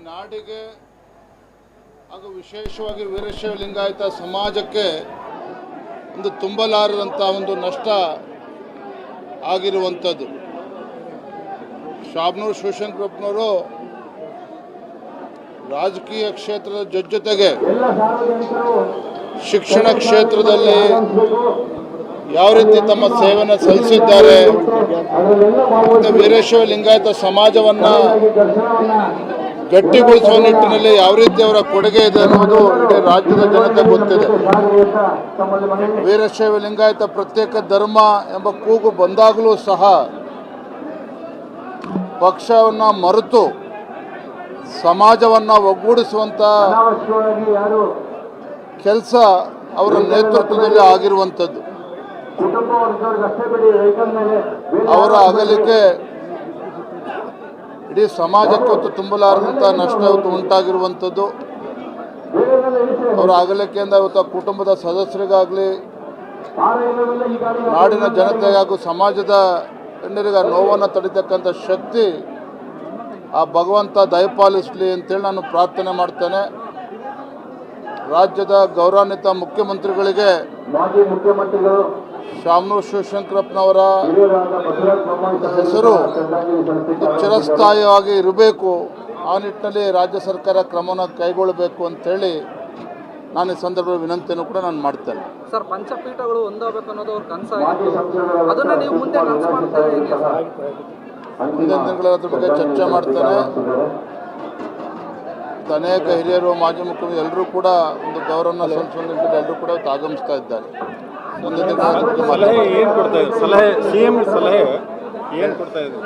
ನಾಡಿಗೆ ಹಾಗೂ ವಿಶೇಷವಾಗಿ ವೀರಶೈವ ಲಿಂಗಾಯತ ಸಮಾಜಕ್ಕೆ ಒಂದು ತುಂಬಲಾರದಂಥ ಒಂದು ನಷ್ಟ ಆಗಿರುವಂಥದ್ದು. ಶಾಬನೂರು ಶಿವಶಂಕರಪ್ಪನವರು ರಾಜಕೀಯ ಕ್ಷೇತ್ರದ ಜೊತೆಗೆ ಶಿಕ್ಷಣ ಕ್ಷೇತ್ರದಲ್ಲಿ ಯಾವ ರೀತಿ ತಮ್ಮ ಸೇವೆಯನ್ನು ಸಲ್ಲಿಸಿದ್ದಾರೆ, ವೀರಶೈವ ಲಿಂಗಾಯತ ಸಮಾಜವನ್ನು ಗಟ್ಟಿಗೊಳಿಸುವ ನಿಟ್ಟಿನಲ್ಲಿ ಯಾವ ರೀತಿ ಅವರ ಕೊಡುಗೆ ಇದೆ ಅನ್ನೋದು ಇಡೀ ರಾಜ್ಯದ ಜನತೆ ಗೊತ್ತಿದೆ. ವೀರಶೈವ ಲಿಂಗಾಯತ ಪ್ರತ್ಯೇಕ ಧರ್ಮ ಎಂಬ ಕೂಗು ಬಂದಾಗಲೂ ಸಹ ಪಕ್ಷವನ್ನು ಮರೆತು ಸಮಾಜವನ್ನು ಒಗ್ಗೂಡಿಸುವಂಥ ಕೆಲಸ ಅವರ ನೇತೃತ್ವದಲ್ಲಿ ಆಗಿರುವಂಥದ್ದು. ಅವರ ಅಗಲಿಕೆ ಇಡೀ ಸಮಾಜಕ್ಕೆ ಹೊತ್ತು ತುಂಬಲಾರದಂಥ ನಷ್ಟ ಇವತ್ತು ಉಂಟಾಗಿರುವಂಥದ್ದು. ಅವರ ಅಗಲಿಕೆಯಿಂದ ಇವತ್ತು ಕುಟುಂಬದ ಸದಸ್ಯರಿಗಾಗಲಿ, ನಾಡಿನ ಜನತೆಗೆ ಹಾಗೂ ಸಮಾಜದ ಗಣ್ಯರಿಗೆ ನೋವನ್ನು ತಡಿತಕ್ಕಂಥ ಶಕ್ತಿ ಆ ಭಗವಂತ ದಯಪಾಲಿಸಲಿ ಅಂತೇಳಿ ನಾನು ಪ್ರಾರ್ಥನೆ ಮಾಡ್ತೇನೆ. ರಾಜ್ಯದ ಗೌರವಾನ್ವಿತ ಮುಖ್ಯಮಂತ್ರಿಗಳಿಗೆ ಶಾಮನೂರು ಶಿವಶಂಕರಪ್ಪನವರ ಹೆಸರು ಚಿರಸ್ಥಾಯಿಯಾಗಿ ಇರಬೇಕು, ಆ ನಿಟ್ಟಿನಲ್ಲಿ ರಾಜ್ಯ ಸರ್ಕಾರ ಕ್ರಮವನ್ನು ಕೈಗೊಳ್ಳಬೇಕು ಅಂತೇಳಿ ನಾನು ಈ ಸಂದರ್ಭದಲ್ಲಿ ವಿನಂತಿಯನ್ನು ಕೂಡ ನಾನು ಮಾಡ್ತೇನೆ. ಸರ್, ಪಂಚಪೀಠಗಳು ಒಂದಾಗಬೇಕು ಅನ್ನೋದು ಅವ್ರ ಕನಸಾಗಿತ್ತು. ಅದನ್ನ ನೀವು ಮುಂದೆ ಕನಸು ಮಾಡ್ತಾರೆ ಹೇಗೆ ಸರ್? ಮುಂದಿನ ದಿನಗಳ ಅದ್ರ ಬಗ್ಗೆ ಚರ್ಚೆ ಮಾಡ್ತೇನೆ. ಅನೇಕ ಹಿರಿಯರು, ಮಾಜಿ ಮುಖ್ಯಮಂತ್ರಿ ಎಲ್ಲರೂ ಕೂಡ ಒಂದು ಗೌರವನ ಸಲ್ಲಿಸುವ ನಿಟ್ಟಿನಲ್ಲಿ ಎಲ್ಲರೂ ಕೂಡ ಆಗಮಿಸ್ತಾ ಇದ್ದಾರೆ. ಮುಂದಿನ ದಿನಗಳ ಸಲಹೆ ಏನು ಕೊಡ್ತಾ ಇದೆ? ಸಲಹೆ ಸಿಎಂ ಸಲಹೆ ಏನು ಕೊಡ್ತಾ ಇದೆ?